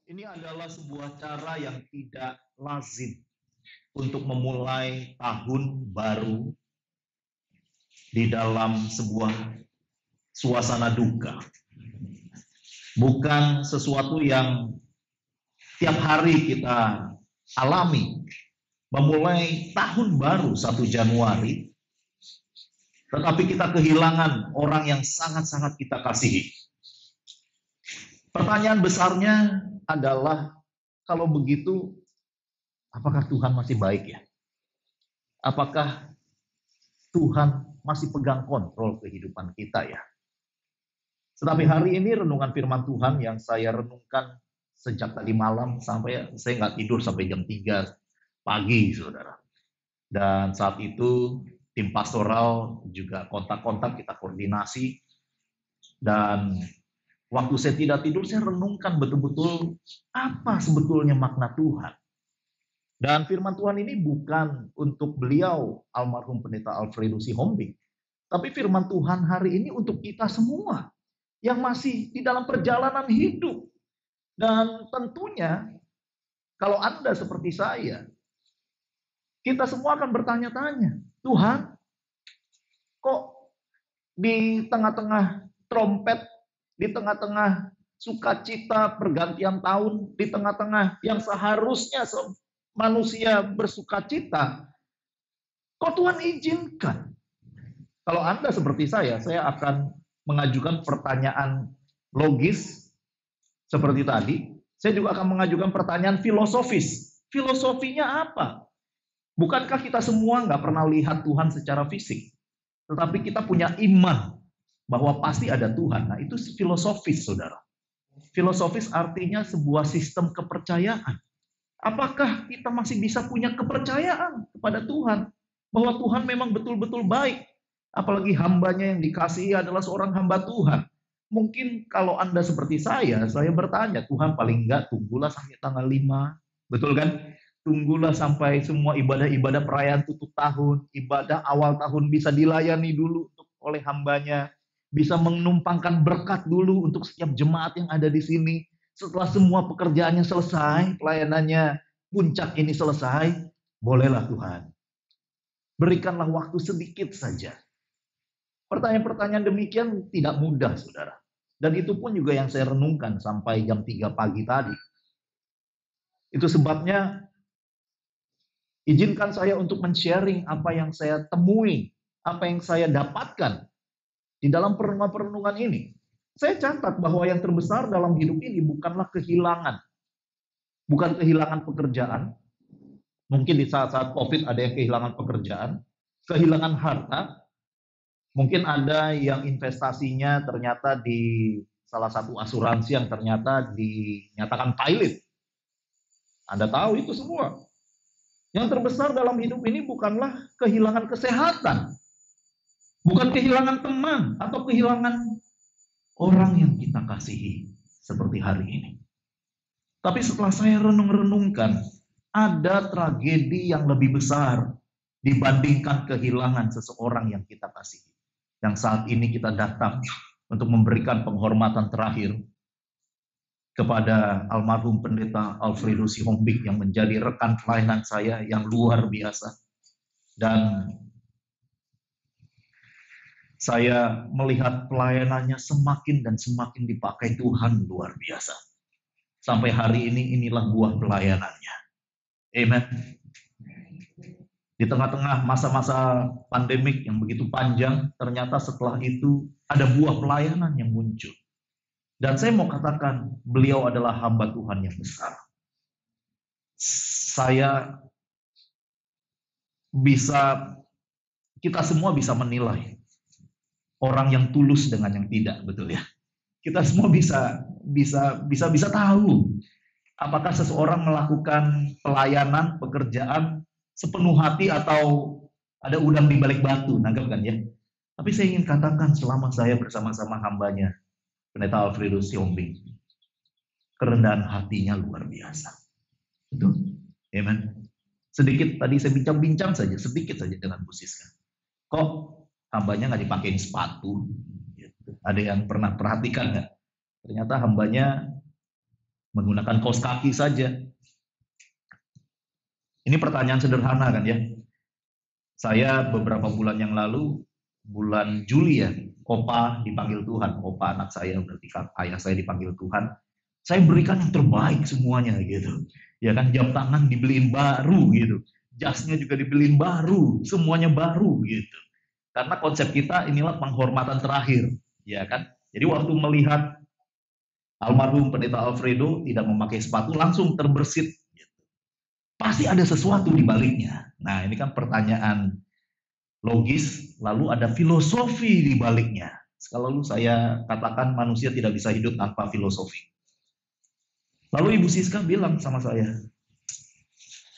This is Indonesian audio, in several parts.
Ini adalah sebuah cara yang tidak lazim untuk memulai tahun baru di dalam sebuah suasana duka. Bukan sesuatu yang tiap hari kita alami. Memulai tahun baru 1 Januari, tetapi kita kehilangan orang yang sangat-sangat kita kasihi. Pertanyaan besarnya adalah, kalau begitu, apakah Tuhan masih baik ya? Apakah Tuhan masih pegang kontrol kehidupan kita ya? Tetapi hari ini renungan firman Tuhan yang saya renungkan sejak tadi malam sampai saya nggak tidur sampai jam 3 pagi, saudara. Dan saat itu tim pastoral juga kontak-kontak, kita koordinasi. Dan waktu saya tidak tidur, saya renungkan betul-betul apa sebetulnya makna Tuhan. Dan firman Tuhan ini bukan untuk beliau, almarhum pendeta Alfredus Sihombing, tapi firman Tuhan hari ini untuk kita semua yang masih di dalam perjalanan hidup. Dan tentunya kalau Anda seperti saya, kita semua akan bertanya-tanya, Tuhan, kok di tengah-tengah trompet, di tengah-tengah sukacita pergantian tahun, di tengah-tengah yang seharusnya manusia bersukacita, kok Tuhan izinkan? Kalau Anda seperti saya akan mengajukan pertanyaan logis seperti tadi. Saya juga akan mengajukan pertanyaan filosofis. Filosofinya apa? Bukankah kita semua nggak pernah lihat Tuhan secara fisik? Tetapi kita punya iman bahwa pasti ada Tuhan. Nah, itu filosofis, saudara. Filosofis artinya sebuah sistem kepercayaan. Apakah kita masih bisa punya kepercayaan kepada Tuhan? Bahwa Tuhan memang betul-betul baik. Apalagi hambanya yang dikasihi adalah seorang hamba Tuhan. Mungkin kalau Anda seperti saya bertanya, Tuhan paling enggak tunggulah sampai tanggal 5. Betul kan? Tunggulah sampai semua ibadah-ibadah perayaan tutup tahun, ibadah awal tahun bisa dilayani dulu oleh hambanya. Bisa menumpangkan berkat dulu untuk setiap jemaat yang ada di sini. Setelah semua pekerjaannya selesai, pelayanannya puncak ini selesai, bolehlah Tuhan. Berikanlah waktu sedikit saja. Pertanyaan-pertanyaan demikian tidak mudah, saudara. Dan itu pun juga yang saya renungkan sampai jam 3 pagi tadi. Itu sebabnya izinkan saya untuk men-sharing apa yang saya temui, apa yang saya dapatkan di dalam perenungan-perenungan ini. Saya catat bahwa yang terbesar dalam hidup ini bukanlah kehilangan. Bukan kehilangan pekerjaan. Mungkin di saat-saat COVID ada yang kehilangan pekerjaan. Kehilangan harta. Mungkin ada yang investasinya ternyata di salah satu asuransi yang ternyata dinyatakan pilot. Anda tahu itu semua. Yang terbesar dalam hidup ini bukanlah kehilangan kesehatan. Bukan kehilangan teman atau kehilangan orang yang kita kasihi seperti hari ini. Tapi setelah saya renung-renungkan, ada tragedi yang lebih besar dibandingkan kehilangan seseorang yang kita kasihi. Yang saat ini kita datang untuk memberikan penghormatan terakhir kepada almarhum pendeta Alfredus Sihombing yang menjadi rekan pelayanan saya yang luar biasa. Dan saya melihat pelayanannya semakin dan semakin dipakai Tuhan luar biasa. Sampai hari ini inilah buah pelayanannya. Amen. Di tengah-tengah masa-masa pandemik yang begitu panjang, ternyata setelah itu ada buah pelayanan yang muncul. Dan saya mau katakan, beliau adalah hamba Tuhan yang besar. Kita semua bisa menilai orang yang tulus dengan yang tidak, betul ya. Kita semua bisa tahu apakah seseorang melakukan pelayanan, pekerjaan sepenuh hati atau ada udang di balik batu, nanggap kan ya. Tapi saya ingin katakan selama saya bersama-sama hambanya, pendeta Alfredus Sihombing, kerendahan hatinya luar biasa. Betul? Amen. Sedikit tadi saya bincang-bincang saja, sedikit saja dengan Bu Siska. Kok hambanya nggak dipakein sepatu? Ada yang pernah perhatikan nggak? Ternyata hambanya Menggunakan kaos kaki saja. Ini pertanyaan sederhana kan ya. Saya beberapa bulan yang lalu, bulan Juli ya, Opa dipanggil Tuhan. Opa anak saya, berarti ayah saya dipanggil Tuhan. Saya berikan yang terbaik semuanya gitu. Ya kan, jam tangan dibeliin baru gitu. Jasnya juga dibeliin baru, semuanya baru gitu. Karena konsep kita inilah penghormatan terakhir, ya kan? Jadi waktu melihat almarhum Pendeta Alfredo tidak memakai sepatu, langsung terbersit. Pasti ada sesuatu di baliknya. Nah, ini kan pertanyaan logis, lalu ada filosofi di baliknya. Selalu saya katakan manusia tidak bisa hidup tanpa filosofi. Lalu Ibu Siska bilang sama saya,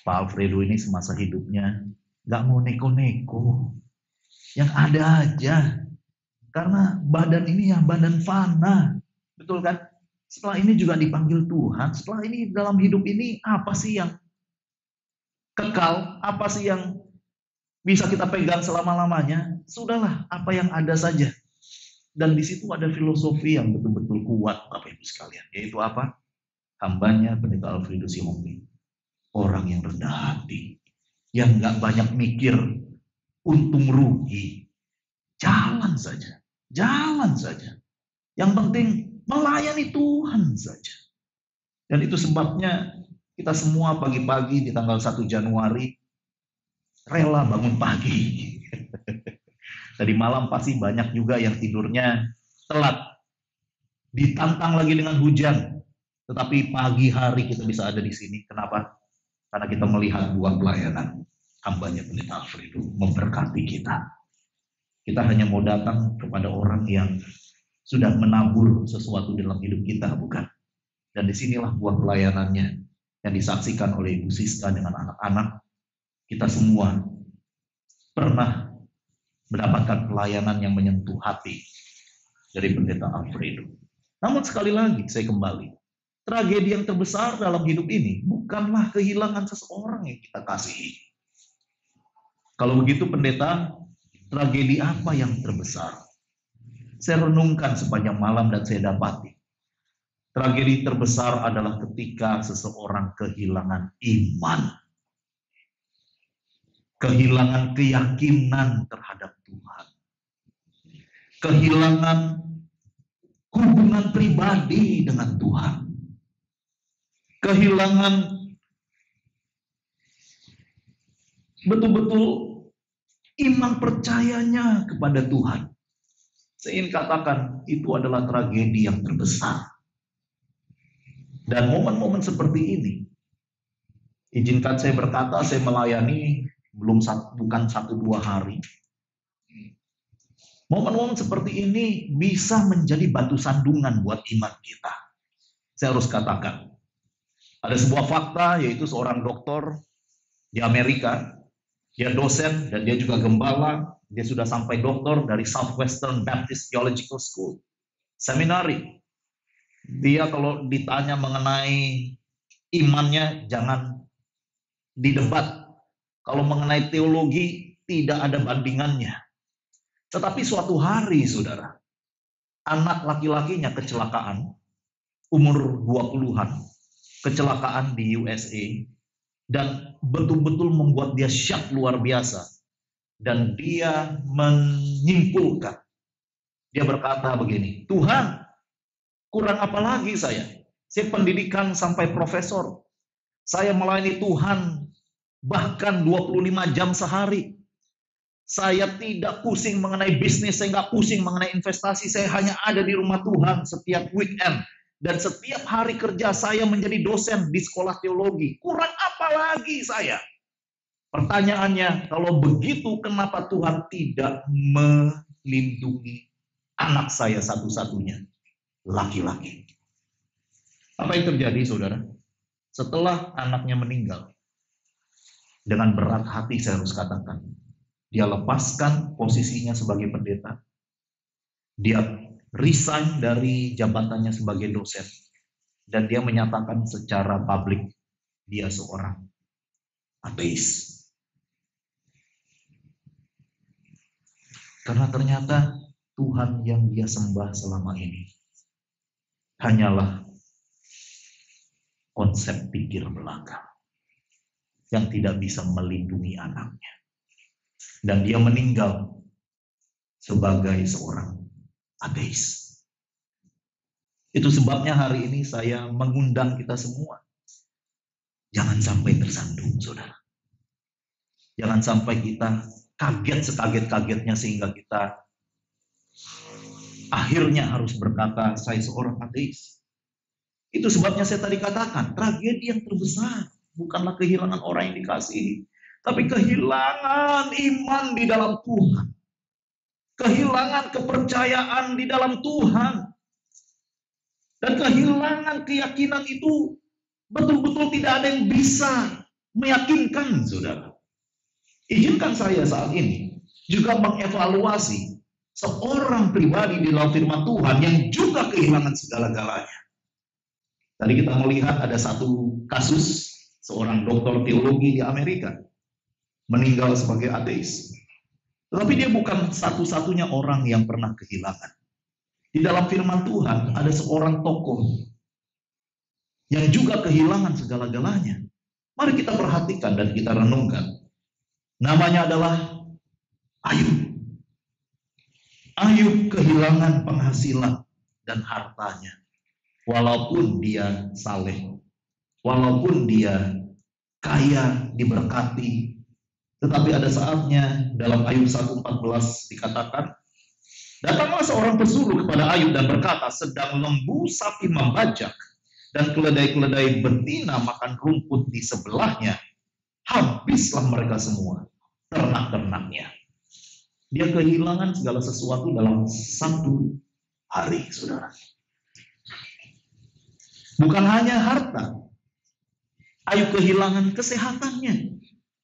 Pak Alfredo ini semasa hidupnya nggak mau neko-neko. Yang ada aja. Karena badan ini ya badan fana. Betul kan? Setelah ini juga dipanggil Tuhan. Setelah ini dalam hidup ini apa sih yang kekal? Apa sih yang bisa kita pegang selama-lamanya? Sudahlah, apa yang ada saja. Dan di situ ada filosofi yang betul-betul kuat, Bapak Ibu sekalian. Yaitu apa? Hambanya Pendeta Alfredo Sihombing. Orang yang rendah hati. Yang nggak banyak mikir untung rugi. Jalan saja. Jalan saja. Yang penting melayani Tuhan saja. Dan itu sebabnya kita semua pagi-pagi di tanggal 1 Januari rela bangun pagi. Tadi malam pasti banyak juga yang tidurnya telat. Ditantang lagi dengan hujan. Tetapi pagi hari kita bisa ada di sini. Kenapa? Karena kita melihat buah pelayanan. Hambanya Pendeta Alfredo memberkati kita. Kita hanya mau datang kepada orang yang sudah menabur sesuatu dalam hidup kita, bukan? Dan disinilah buah pelayanannya yang disaksikan oleh Ibu Siska dengan anak-anak. Kita semua pernah mendapatkan pelayanan yang menyentuh hati dari Pendeta Alfredo. Namun sekali lagi saya kembali, tragedi yang terbesar dalam hidup ini bukanlah kehilangan seseorang yang kita kasihi. Kalau begitu Pendeta, tragedi apa yang terbesar? Saya renungkan sepanjang malam dan saya dapati. Tragedi terbesar adalah ketika seseorang kehilangan iman. Kehilangan keyakinan terhadap Tuhan. Kehilangan hubungan pribadi dengan Tuhan. Kehilangan betul-betul iman percayanya kepada Tuhan. Saya ingin katakan itu adalah tragedi yang terbesar. Dan momen-momen seperti ini, izinkan saya berkata, saya melayani bukan 1-2 hari. Momen-momen seperti ini bisa menjadi batu sandungan buat iman kita. Saya harus katakan, ada sebuah fakta, yaitu seorang dokter di Amerika, dia dosen dan dia juga gembala. Dia sudah sampai doktor dari Southwestern Baptist Theological School. Seminari. Dia kalau ditanya mengenai imannya, jangan didebat. Kalau mengenai teologi, tidak ada bandingannya. Tetapi suatu hari, saudara, anak laki-lakinya kecelakaan, umur 20-an, kecelakaan di USA, dan betul-betul membuat dia syak luar biasa. Dan dia menyimpulkan, dia berkata begini, Tuhan, kurang apa lagi saya? Saya pendidikan sampai profesor. Saya melayani Tuhan bahkan 25 jam sehari. Saya tidak pusing mengenai bisnis, saya nggak pusing mengenai investasi. Saya hanya ada di rumah Tuhan setiap weekend. Dan setiap hari kerja saya menjadi dosen di sekolah teologi. Kurang apa lagi saya? Pertanyaannya, kalau begitu kenapa Tuhan tidak melindungi anak saya satu-satunya? Laki-laki. Apa yang terjadi, saudara? Setelah anaknya meninggal, dengan berat hati saya harus katakan, dia lepaskan posisinya sebagai pendeta. Dia resign dari jabatannya sebagai dosen. Dan dia menyatakan secara publik, dia seorang ateis. Karena ternyata Tuhan yang dia sembah selama ini hanyalah konsep pikir belaka, yang tidak bisa melindungi anaknya. Dan dia meninggal sebagai seorang ateis. Itu sebabnya hari ini saya mengundang kita semua. Jangan sampai tersandung, saudara. Jangan sampai kita kaget sekaget-kagetnya sehingga kita akhirnya harus berkata, saya seorang ateis. Itu sebabnya saya tadi katakan, tragedi yang terbesar bukanlah kehilangan orang yang dikasihi, tapi kehilangan iman di dalam Tuhan. Kehilangan kepercayaan di dalam Tuhan. Dan kehilangan keyakinan itu betul-betul tidak ada yang bisa meyakinkan, saudara. Izinkan saya saat ini juga mengevaluasi seorang pribadi di dalam firman Tuhan yang juga kehilangan segala-galanya. Tadi kita melihat ada satu kasus seorang doktor teologi di Amerika meninggal sebagai ateis. Tetapi dia bukan satu-satunya orang yang pernah kehilangan. Di dalam firman Tuhan ada seorang tokoh yang juga kehilangan segala-galanya. Mari kita perhatikan dan kita renungkan. Namanya adalah Ayub. Ayub kehilangan penghasilan dan hartanya. Walaupun dia saleh, walaupun dia kaya, diberkati, tetapi ada saatnya dalam Ayub 1:14 dikatakan, datanglah seorang pesuruh kepada Ayub dan berkata, sedang lembu sapi membajak dan keledai-keledai betina makan rumput di sebelahnya, habislah mereka semua, ternak-ternaknya. Dia kehilangan segala sesuatu dalam satu hari, saudara. Bukan hanya harta, Ayub kehilangan kesehatannya.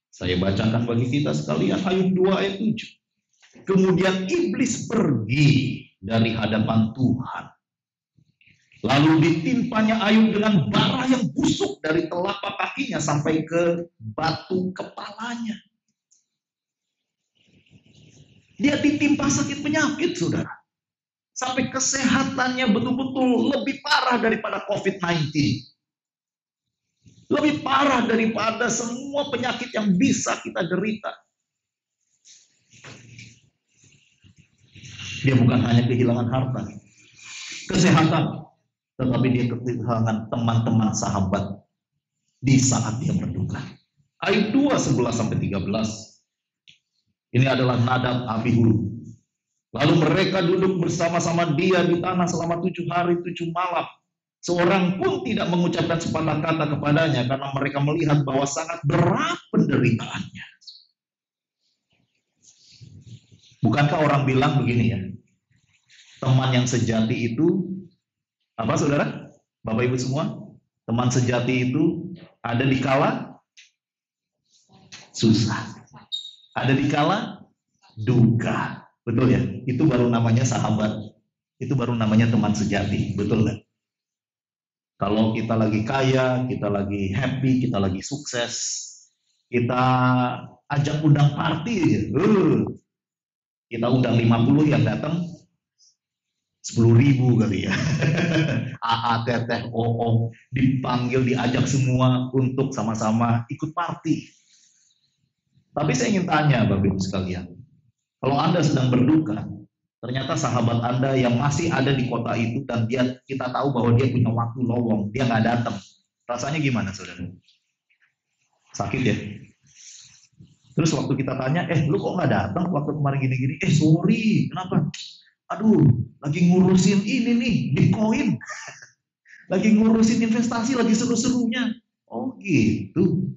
Saya bacakan bagi kita sekalian Ayub 2 ayat 7. Kemudian iblis pergi dari hadapan Tuhan. Lalu ditimpanya Ayub dengan bara yang busuk dari telapak kakinya sampai ke batu kepalanya. Dia ditimpa sakit penyakit, saudara. Sampai kesehatannya betul-betul lebih parah daripada COVID-19. Lebih parah daripada semua penyakit yang bisa kita derita. Dia bukan hanya kehilangan harta, kesehatan, tetapi dia kehilangan teman-teman sahabat di saat dia berduka. Ayub 2:11-13. Ini adalah Nadab Abihu. Lalu mereka duduk bersama-sama dia di tanah selama 7 hari 7 malam. Seorang pun tidak mengucapkan sepatah kata kepadanya karena mereka melihat bahwa sangat berat penderitaannya. Bukankah orang bilang begini ya? Teman yang sejati itu, apa saudara? Bapak Ibu semua? Teman sejati itu ada di kala susah. Ada di kala duka. Betul ya? Itu baru namanya sahabat. Itu baru namanya teman sejati. Betul kan? Kalau kita lagi kaya, kita lagi happy, kita lagi sukses, kita ajak undang party, kita undang 50 yang datang 10.000 kali ya. AA, teteh, oom, dipanggil, diajak semua untuk sama-sama ikut party. Tapi saya ingin tanya Bapak Ibu sekalian, kalau Anda sedang berduka, ternyata sahabat Anda yang masih ada di kota itu dan kita tahu bahwa dia punya waktu lowong, dia nggak datang. Rasanya gimana, saudara? Sakit ya? Terus waktu kita tanya, lu kok nggak datang waktu kemarin gini-gini? Sorry, kenapa? Aduh, lagi ngurusin ini nih, Bitcoin. Lagi ngurusin investasi, lagi seru-serunya. Oh gitu.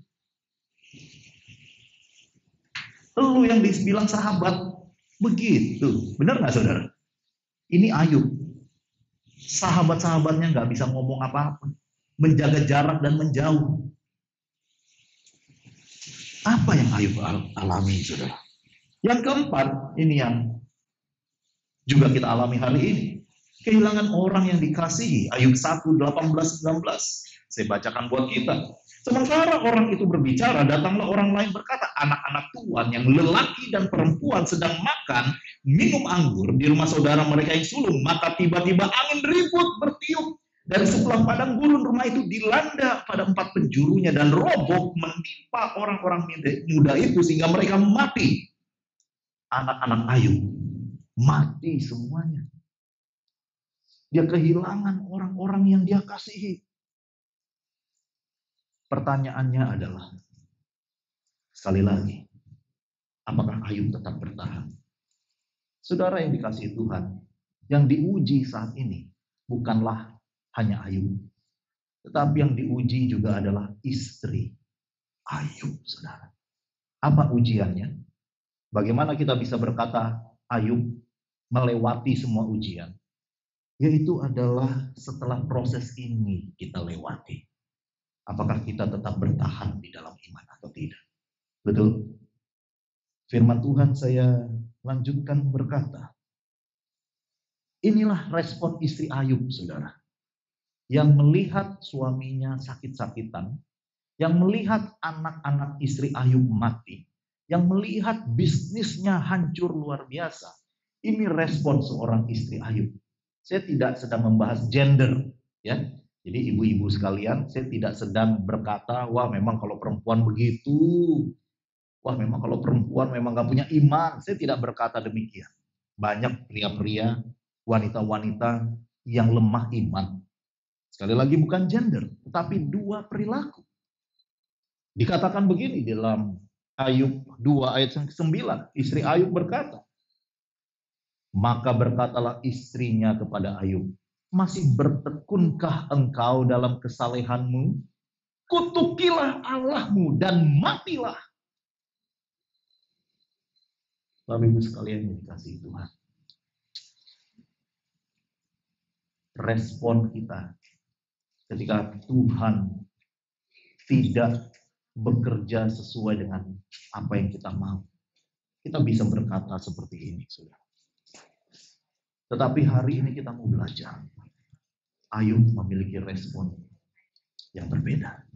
Lu yang dibilang sahabat, begitu. Benar nggak saudara? Ini Ayub. Sahabat-sahabatnya nggak bisa ngomong apa-apa. Menjaga jarak dan menjauh. Apa yang Ayub alami, saudara? Yang keempat, ini yang juga kita alami hari ini. Kehilangan orang yang dikasihi. Ayub 1:18-19. Saya bacakan buat kita. Sementara orang itu berbicara, datanglah orang lain berkata, anak-anak tuan yang lelaki dan perempuan sedang makan, minum anggur di rumah saudara mereka yang sulung. Maka tiba-tiba angin ribut bertiup Dari sebelah padang gurun rumah itu dilanda pada 4 penjurunya dan roboh menimpa orang-orang muda itu sehingga mereka mati. Anak-anak Ayub mati semuanya. Dia kehilangan orang-orang yang dia kasihi. Pertanyaannya adalah, sekali lagi, apakah Ayub tetap bertahan? Saudara yang dikasihi Tuhan, yang diuji saat ini bukanlah hanya Ayub, tetapi yang diuji juga adalah istri Ayub, saudara. Apa ujiannya? Bagaimana kita bisa berkata Ayub melewati semua ujian? Yaitu adalah setelah proses ini kita lewati. Apakah kita tetap bertahan di dalam iman atau tidak? Betul. Firman Tuhan saya lanjutkan berkata, inilah respon istri Ayub, saudara. Yang melihat suaminya sakit-sakitan, yang melihat anak-anak istri Ayub mati, yang melihat bisnisnya hancur luar biasa. Ini respon seorang istri Ayub. Saya tidak sedang membahas gender, ya. Jadi ibu-ibu sekalian, saya tidak sedang berkata, wah memang kalau perempuan begitu, wah memang kalau perempuan memang gak punya iman. Saya tidak berkata demikian. Banyak pria-pria, wanita-wanita yang lemah iman. Sekali lagi bukan gender, tetapi dua perilaku. Dikatakan begini dalam Ayub 2 ayat 9, istri Ayub berkata, maka berkatalah istrinya kepada Ayub, masih bertekunkah engkau dalam kesalehanmu? Kutukilah Allahmu dan matilah. Bapak Ibu sekalian yang dikasihi Tuhan, respon kita ketika Tuhan tidak bekerja sesuai dengan apa yang kita mau, kita bisa berkata seperti ini, saudara. Tetapi hari ini kita mau belajar. Ayub memiliki respon yang berbeda.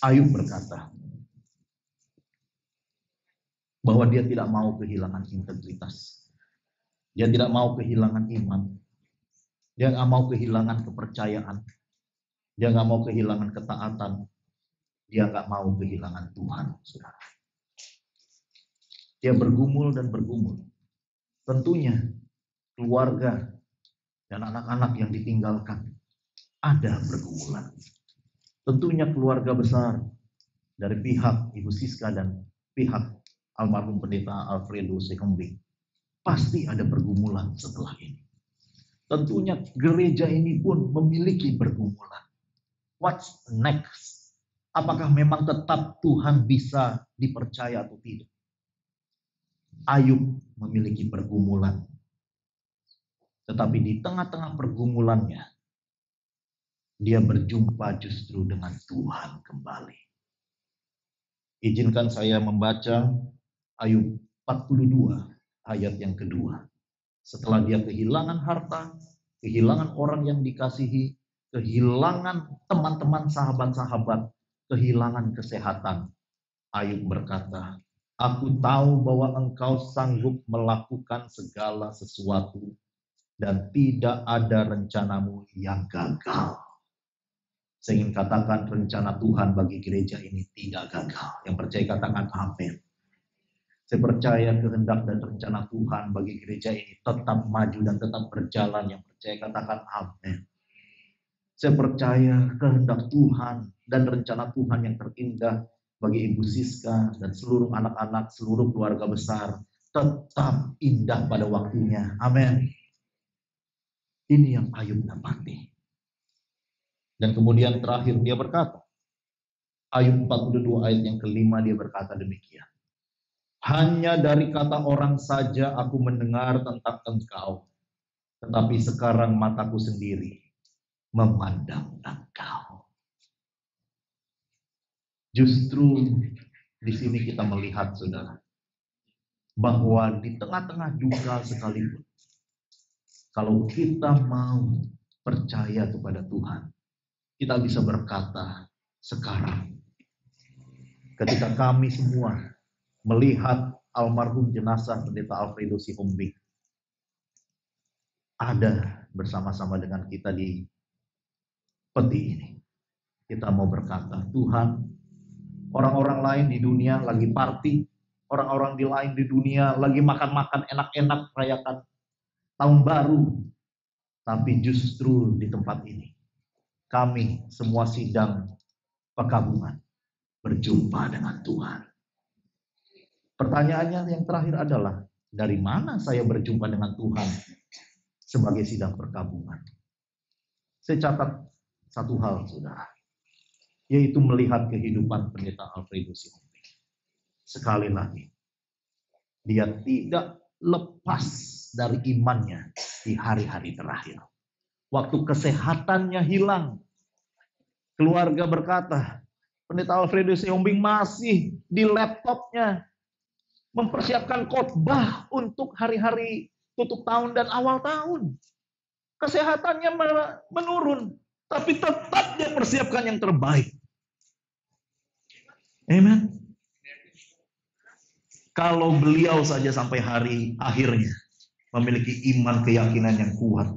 Ayub berkata bahwa dia tidak mau kehilangan integritas. Dia tidak mau kehilangan iman. Dia nggak mau kehilangan kepercayaan. Dia nggak mau kehilangan ketaatan. Dia nggak mau kehilangan Tuhan, saudara. Dia bergumul dan bergumul. Tentunya keluarga dan anak-anak yang ditinggalkan ada pergumulan. Tentunya keluarga besar dari pihak Ibu Siska dan pihak almarhum pendeta Alfredo Sekembing pasti ada pergumulan setelah ini. Tentunya gereja ini pun memiliki pergumulan. What's next? Apakah memang tetap Tuhan bisa dipercaya atau tidak? Ayub memiliki pergumulan. Tetapi di tengah-tengah pergumulannya, dia berjumpa justru dengan Tuhan kembali. Izinkan saya membaca Ayub 42 ayat yang kedua. Setelah dia kehilangan harta, kehilangan orang yang dikasihi, kehilangan teman-teman, sahabat-sahabat, kehilangan kesehatan, Ayub berkata, aku tahu bahwa engkau sanggup melakukan segala sesuatu dan tidak ada rencanamu yang gagal. Saya ingin katakan rencana Tuhan bagi gereja ini tidak gagal. Yang percaya katakan amin. Saya percaya kehendak dan rencana Tuhan bagi gereja ini tetap maju dan tetap berjalan. Yang percaya katakan amin. Saya percaya kehendak Tuhan dan rencana Tuhan yang terindah bagi Ibu Siska dan seluruh anak-anak, seluruh keluarga besar tetap indah pada waktunya. Amin. Ini yang Ayub dapati. Dan kemudian terakhir dia berkata, Ayub 42 ayat yang kelima dia berkata demikian. Hanya dari kata orang saja aku mendengar tentang engkau, tetapi sekarang mataku sendiri memandang engkau. Justru di sini kita melihat, saudara, bahwa di tengah-tengah duka sekalipun, kalau kita mau percaya kepada Tuhan, kita bisa berkata sekarang, ketika kami semua melihat almarhum jenazah Pendeta Alfredo Sihombing ada bersama-sama dengan kita di peti ini. Kita mau berkata, Tuhan, orang-orang lain di dunia lagi party, orang-orang lain di dunia lagi makan-makan enak-enak merayakan tahun baru. Tapi justru di tempat ini, kami semua sidang Pekabungan berjumpa dengan Tuhan. Pertanyaannya yang terakhir adalah, dari mana saya berjumpa dengan Tuhan sebagai sidang perkabungan? Saya catat satu hal, saudara, yaitu melihat kehidupan Pendeta Alfredo Sihombing. Sekali lagi, dia tidak lepas dari imannya di hari-hari terakhir. Waktu kesehatannya hilang, keluarga berkata, Pendeta Alfredo Sihombing masih di laptopnya mempersiapkan khotbah untuk hari-hari tutup tahun dan awal tahun. Kesehatannya menurun, tapi tetap dia persiapkan yang terbaik. Amen. Kalau beliau saja sampai hari akhirnya memiliki iman keyakinan yang kuat,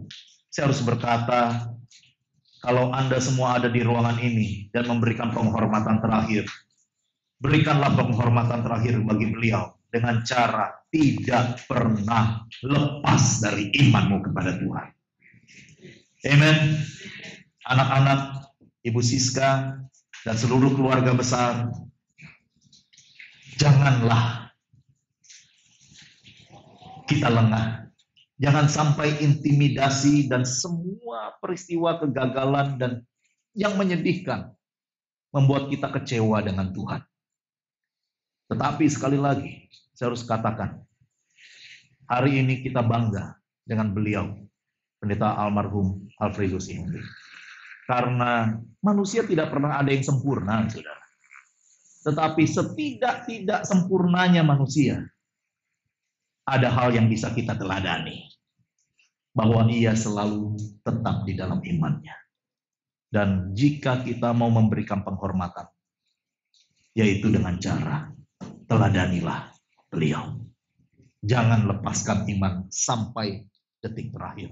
saya harus berkata, kalau Anda semua ada di ruangan ini dan memberikan penghormatan terakhir, berikanlah penghormatan terakhir bagi beliau dengan cara tidak pernah lepas dari imanmu kepada Tuhan. Amen. Anak-anak, Ibu Siska, dan seluruh keluarga besar, janganlah kita lengah. Jangan sampai intimidasi dan semua peristiwa kegagalan dan yang menyedihkan membuat kita kecewa dengan Tuhan. Tetapi sekali lagi, saya harus katakan, hari ini kita bangga dengan beliau, Pendeta almarhum Alfredo Sihombing. Karena manusia tidak pernah ada yang sempurna, saudara. Tetapi setidak-tidak sempurnanya manusia, ada hal yang bisa kita teladani. Bahwa ia selalu tetap di dalam imannya. Dan jika kita mau memberikan penghormatan, yaitu dengan cara, teladanilah beliau. Jangan lepaskan iman sampai detik terakhir.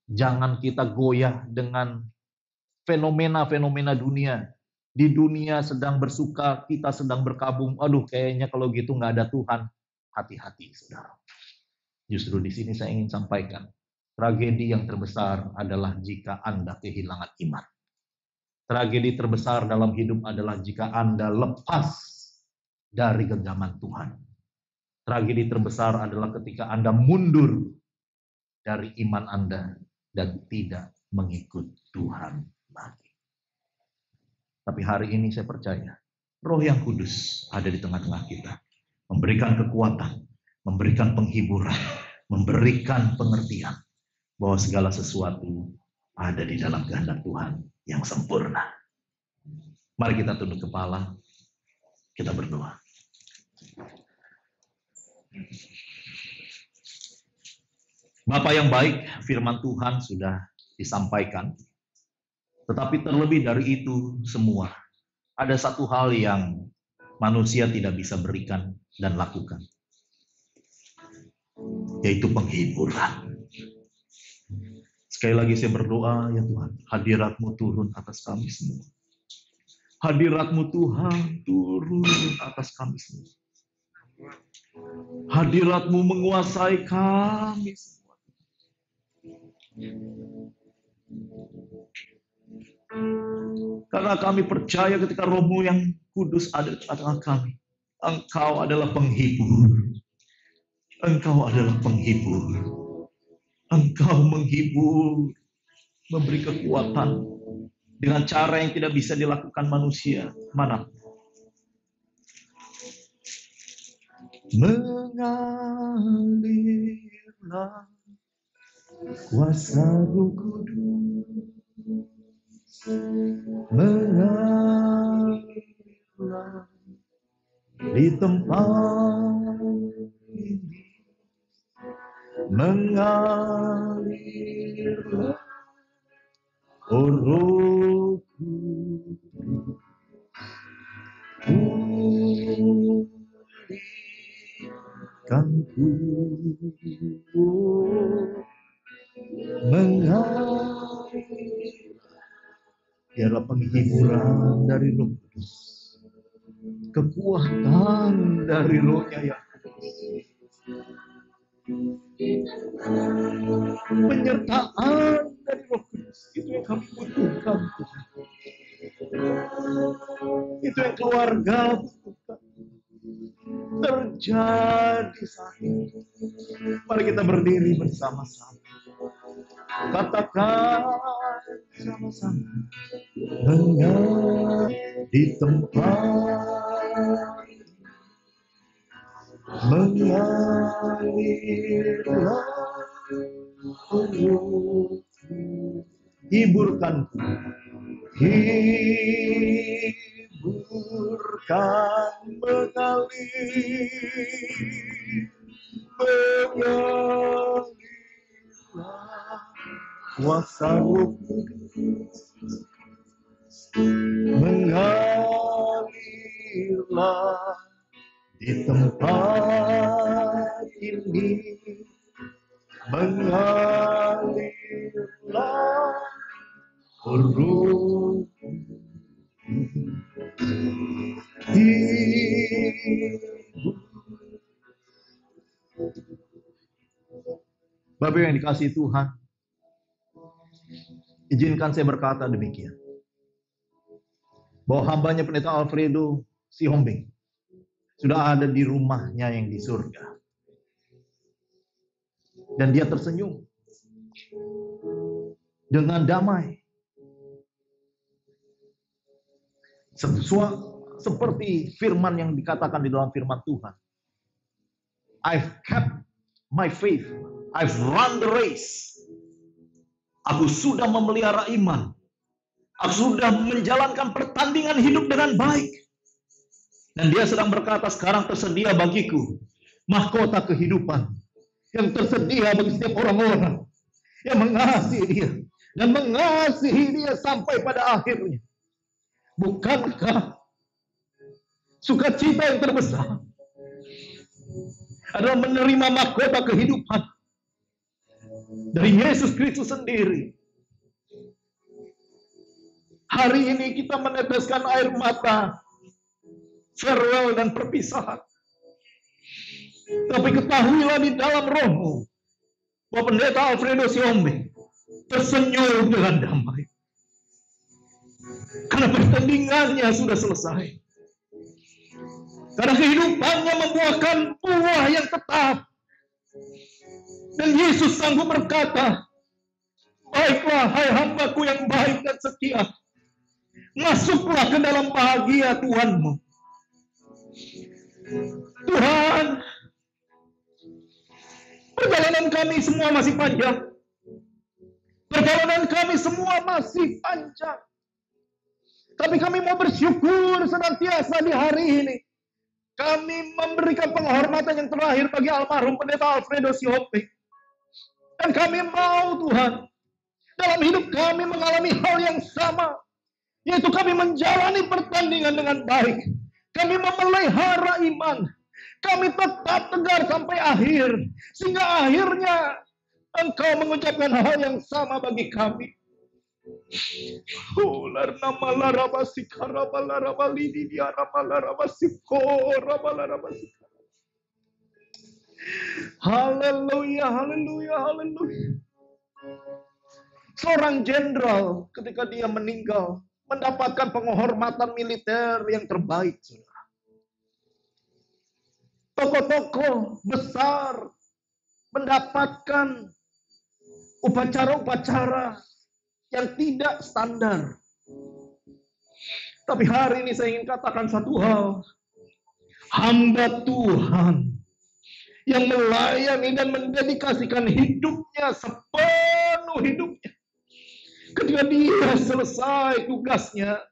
Jangan kita goyah dengan fenomena-fenomena dunia. Di dunia sedang bersuka, kita sedang berkabung. Aduh, kayaknya kalau gitu nggak ada Tuhan. Hati-hati, saudara. Justru di sini saya ingin sampaikan, tragedi yang terbesar adalah jika Anda kehilangan iman. Tragedi terbesar dalam hidup adalah jika Anda lepas dari genggaman Tuhan. Tragedi terbesar adalah ketika Anda mundur dari iman Anda dan tidak mengikut Tuhan lagi. Tapi hari ini saya percaya, Roh yang Kudus ada di tengah-tengah kita. Memberikan kekuatan, memberikan penghiburan, memberikan pengertian bahwa segala sesuatu ada di dalam kehendak Tuhan yang sempurna. Mari kita tunduk kepala, kita berdoa. Bapa yang baik, firman Tuhan sudah disampaikan. Tetapi terlebih dari itu semua, ada satu hal yang manusia tidak bisa berikan dan lakukan, yaitu penghiburan. Sekali lagi saya berdoa, ya Tuhan, hadirat-Mu turun atas kami semua. Hadirat-Mu Tuhan turun atas kami semua. Hadirat-Mu menguasai kami semua. Karena kami percaya ketika Roh-Mu yang kudus ada di tengah-tengah kami, Engkau adalah penghibur. Engkau adalah penghibur. Engkau menghibur, memberi kekuatan dengan cara yang tidak bisa dilakukan manusia. Mana? Mengalirlah kuasa Roh Kudus, mengalirlah di tempat ini, mengalirlah oh Roh Kudus, mengalir. Biarlah penghiburan dari Roh Kudus, kekuatan dari Roh-Nya yang kudus, penyertaan dari Roh Kudus, itu yang kami butuhkan, Tuhan. Itu yang keluarga butuhkan. Terjadi saat ini. Mari kita berdiri bersama-sama. Katakan sama-sama. Mengalir di tempat, mengalirlah Roh-Mu. Hiburkan, hiburkan, mengalirlah kuasa Roh Kudus, mengalirlah di tempat ini, mengalirlah Roh. Bapak yang dikasihi Tuhan, izinkan saya berkata demikian, bahwa hambanya Pendeta Alfredo Siombing sudah ada di rumahnya yang di surga. Dan dia tersenyum dengan damai. Seperti firman yang dikatakan di dalam firman Tuhan. I've kept my faith. I've run the race. Aku sudah memelihara iman. Aku sudah menjalankan pertandingan hidup dengan baik. Dan dia sedang berkata, sekarang tersedia bagiku mahkota kehidupan yang tersedia bagi setiap orang-orang yang mengasihi dia dan mengasihi dia sampai pada akhirnya. Bukankah sukacita yang terbesar adalah menerima mahkota kehidupan dari Yesus Kristus sendiri? Hari ini kita meneteskan air mata farewell dan perpisahan. Tapi ketahuilah di dalam rohmu bahwa Pendeta Alfredo Siombing tersenyum dengan damai. Karena pertandingannya sudah selesai. Karena kehidupannya membuahkan buah yang tetap. Dan Yesus sanggup berkata, baiklah hai hambaku yang baik dan setia, masuklah ke dalam bahagia Tuhanmu. Tuhan, perjalanan kami semua masih panjang. Perjalanan kami semua masih panjang. Tapi kami mau bersyukur senantiasa di hari ini. Kami memberikan penghormatan yang terakhir bagi almarhum Pendeta Alfredo Siombing. Dan kami mau Tuhan, dalam hidup kami mengalami hal yang sama. Yaitu kami menjalani pertandingan dengan baik. Kami memelihara iman. Kami tetap tegar sampai akhir. Sehingga akhirnya Engkau mengucapkan hal yang sama bagi kami. Haleluya, haleluya, haleluya. Seorang jenderal ketika dia meninggal mendapatkan penghormatan militer yang terbaik. Tokoh-tokoh besar mendapatkan upacara-upacara yang tidak standar. Tapi hari ini saya ingin katakan satu hal. Hamba Tuhan yang melayani dan mendedikasikan hidupnya sepenuh hidupnya. Ketika dia selesai tugasnya,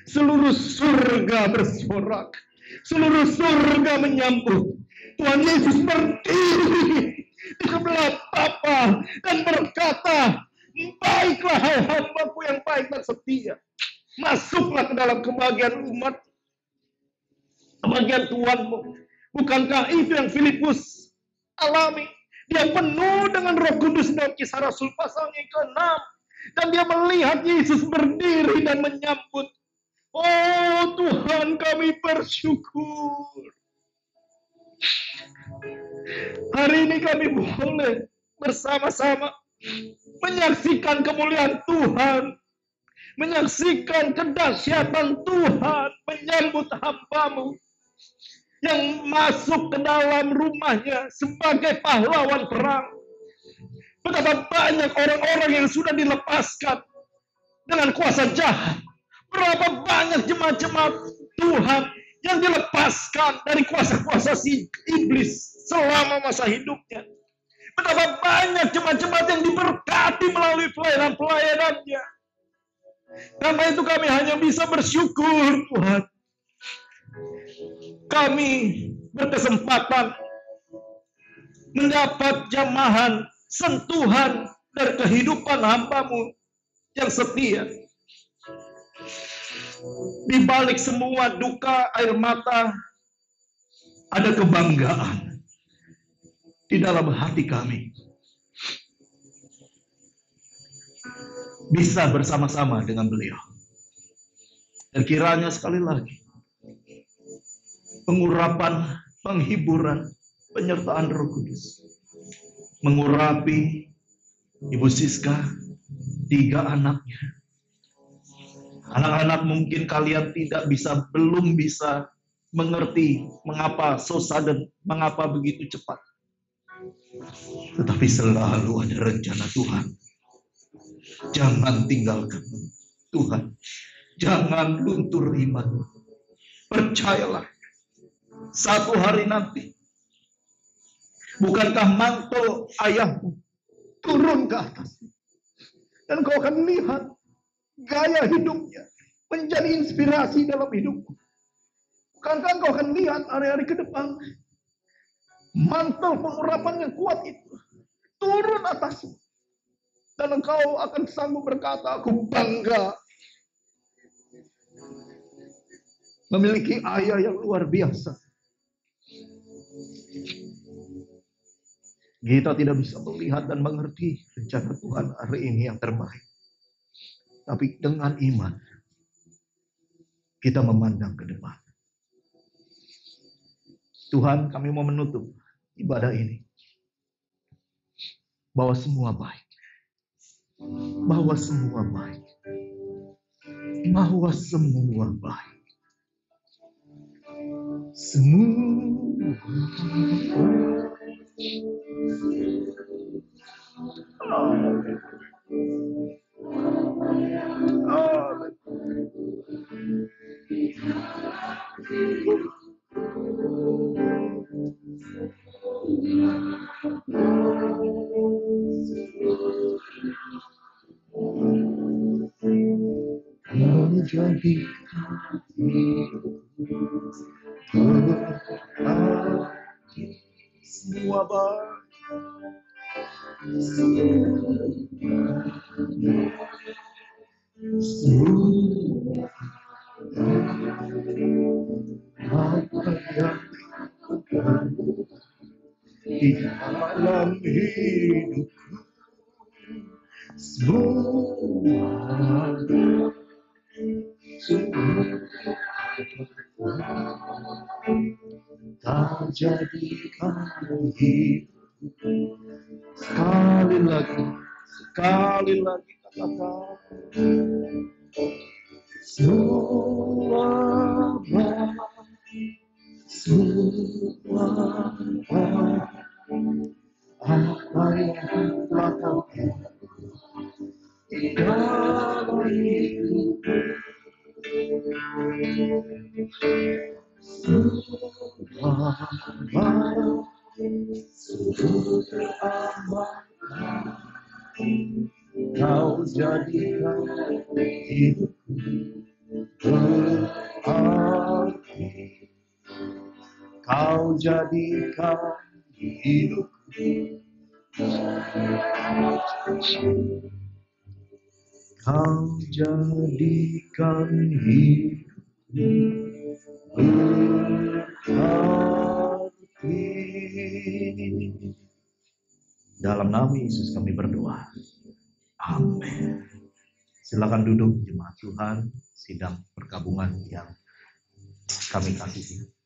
seluruh surga bersorak. Seluruh surga menyambut. Tuhan Yesus berdiri di sebelah Bapa dan berkata, baiklah hai hambaku yang baik dan setia. Masuklah ke dalam kebahagiaan umat, kebahagiaan Tuhanmu. Bukankah itu yang Filipus alami. Dia penuh dengan Roh Kudus dalam Kisah Rasul pasal yang ke-6. Dan dia melihat Yesus berdiri dan menyambut. Oh Tuhan, kami bersyukur. Hari ini kami boleh bersama-sama menyaksikan kemuliaan Tuhan, menyaksikan kedahsyatan Tuhan, menyambut hamba-Mu yang masuk ke dalam rumahnya sebagai pahlawan perang. Betapa banyak orang-orang yang sudah dilepaskan dengan kuasa jahat. Berapa banyak jemaat-jemaat Tuhan yang dilepaskan dari kuasa-kuasa si iblis selama masa hidupnya. Betapa banyak jemaat-jemaat yang diberkati melalui pelayanan-pelayanannya. Karena itu kami hanya bisa bersyukur, Tuhan. Kami berkesempatan mendapat jamahan, sentuhan dari kehidupan hamba-Mu yang setia. Di balik semua duka air mata, ada kebanggaan di dalam hati kami. Bisa bersama-sama dengan beliau. Dan kiranya sekali lagi, pengurapan, penghiburan, penyertaan Roh Kudus mengurapi Ibu Siska, 3 anaknya. Anak-anak mungkin kalian belum bisa mengerti mengapa so sudden, mengapa begitu cepat. Tetapi selalu ada rencana Tuhan. Jangan tinggalkan Tuhan. Jangan luntur iman. Percayalah. Satu hari nanti, bukankah mantel ayahmu turun ke atas? Dan kau akan lihat gaya hidupnya menjadi inspirasi dalam hidupku. Bukankah kau akan lihat hari-hari ke depan mantel pengurapan yang kuat itu turun atasmu. Dan engkau akan sanggup berkata, aku bangga memiliki ayah yang luar biasa. Kita tidak bisa melihat dan mengerti rencana Tuhan hari ini yang terbaik. Tapi dengan iman, kita memandang ke depan. Tuhan, kami mau menutup ibadah ini. Bahwa semua baik. Bahwa semua baik. Bahwa semua baik. Semua menjadi semua baik. Semua apa yang aku di dalam hidupku, semua tak jadikan hidupku. Sekali lagi katakan, semua baik, semua baik, apa yang telah kau di dalam hidupku, semua baik, semua aman. Kau jadikan hidupku berarti. Kau jadikan hidupku. Kau jadikan hidupku berarti. ini. Dalam nama Yesus kami berdoa. Amin. Silakan duduk jemaat Tuhan, sidang perkabungan yang kami kasihi.